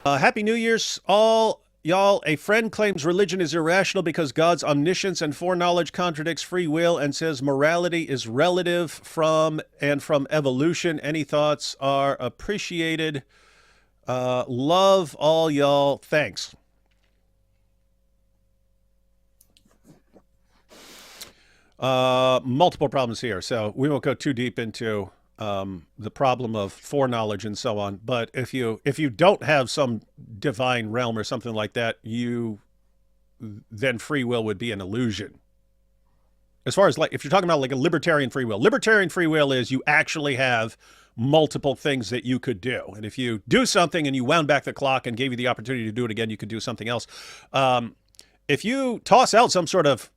Happy New Year's, all y'all. A friend claims religion is irrational because God's omniscience and foreknowledge contradicts free will and says morality is relative from evolution. Any thoughts are appreciated. Love all y'all. Thanks. Multiple problems here, so we won't go too deep into the problem of foreknowledge and so on. But if you don't have some divine realm or something like that, then free will would be an illusion. As far as like, if you're talking about like a libertarian free will is you actually have multiple things that you could do. And if you do something and you wound back the clock and gave you the opportunity to do it again, you could do something else. If you toss out some sort of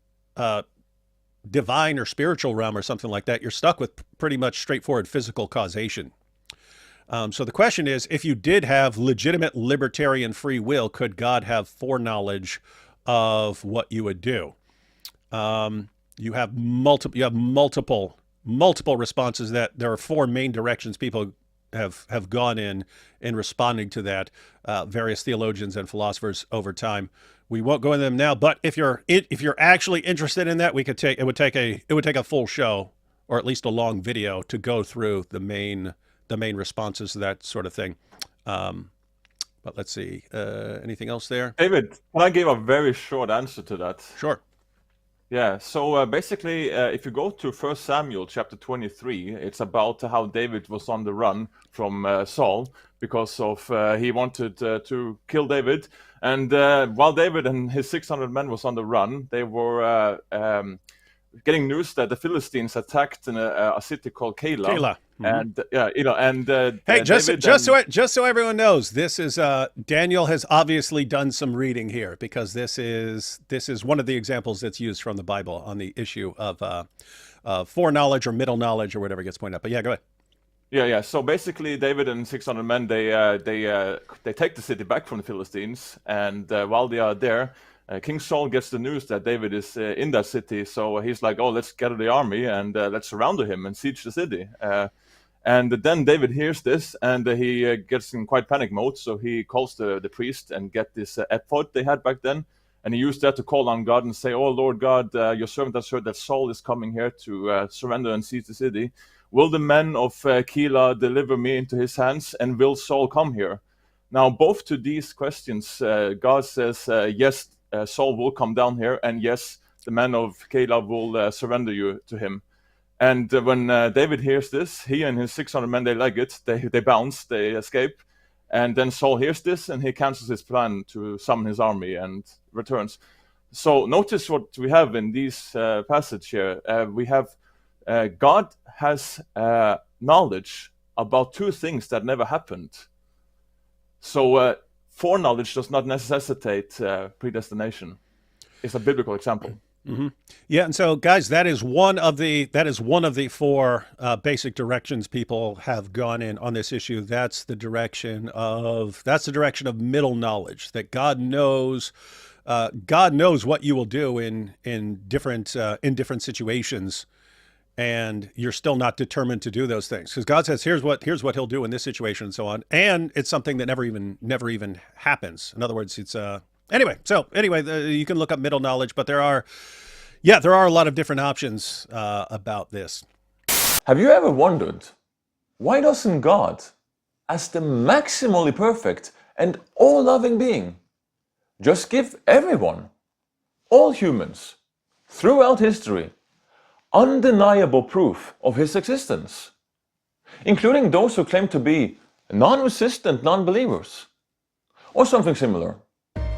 divine or spiritual realm or something like that, you're stuck with pretty much straightforward physical causation. So the question is, if you did have legitimate libertarian free will, could God have foreknowledge of what you would do? You have multiple responses. That there are four main directions people have gone in responding to that. Various theologians and philosophers over time. We won't go into them now, but if you're actually interested in that, it would take a full show, or at least a long video, to go through the main responses to that sort of thing. But let's see, anything else there? David, can I give a very short answer to that? Sure. Yeah, so basically, if you go to 1 Samuel chapter 23, it's about how David was on the run from Saul because of he wanted to kill David. And while David and his 600 men was on the run, they were getting news that the Philistines attacked in a city called Keilah. Mm-hmm. And hey, just so everyone knows, this is Daniel has obviously done some reading here, because this is one of the examples that's used from the Bible on the issue of foreknowledge or middle knowledge or whatever gets pointed out. But yeah, go ahead. Yeah. So basically, David and 600 men they take the city back from the Philistines, and while they are there, King Saul gets the news that David is in that city. So he's like, "Oh, let's gather the army and let's surround him and siege the city." And then David hears this, and he gets in quite panic mode. So he calls the priest and get this ephod they had back then, and he used that to call on God and say, "Oh Lord God, your servant has heard that Saul is coming here to surrender and seize the city. Will the men of Keilah deliver me into his hands, and will Saul come here?" Now, both to these questions, God says, yes, Saul will come down here, and yes, the men of Keilah will surrender you to him. And when David hears this, he and his 600 men, they leg it, they bounce, they escape. And then Saul hears this, and he cancels his plan to summon his army and returns. So notice what we have in this passage here. We have God has knowledge about two things that never happened. So foreknowledge does not necessitate predestination. It's a biblical example. Mm-hmm. Yeah, and so guys, that is one of the four basic directions people have gone in on this issue. That's the direction of middle knowledge, that God knows what you will do in different situations, and you're still not determined to do those things, because God says here's what he'll do in this situation and so on, and it's something that never even happens. In other words, it's Anyway, you can look up middle knowledge, but there are a lot of different options about this. Have you ever wondered, why doesn't God, as the maximally perfect and all-loving being, just give everyone, all humans, throughout history, undeniable proof of his existence, including those who claim to be non-resistant non-believers, or something similar?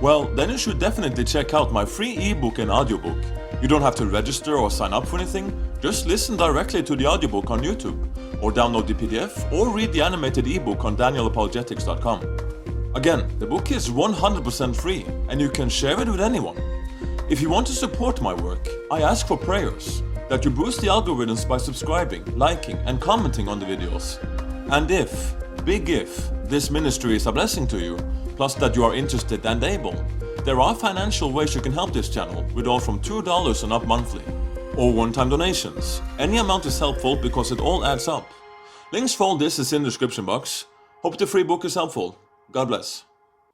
Well, then you should definitely check out my free ebook and audiobook. You don't have to register or sign up for anything, just listen directly to the audiobook on YouTube, or download the PDF, or read the animated ebook on DanielApologetics.com. Again, the book is 100% free, and you can share it with anyone. If you want to support my work, I ask for prayers, that you boost the algorithms by subscribing, liking, and commenting on the videos. And if, big if, this ministry is a blessing to you, plus that you are interested and able, there are financial ways you can help this channel, with all from $2 and up monthly, or one-time donations. Any amount is helpful because it all adds up. Links for all this is in the description box. Hope the free book is helpful. God bless.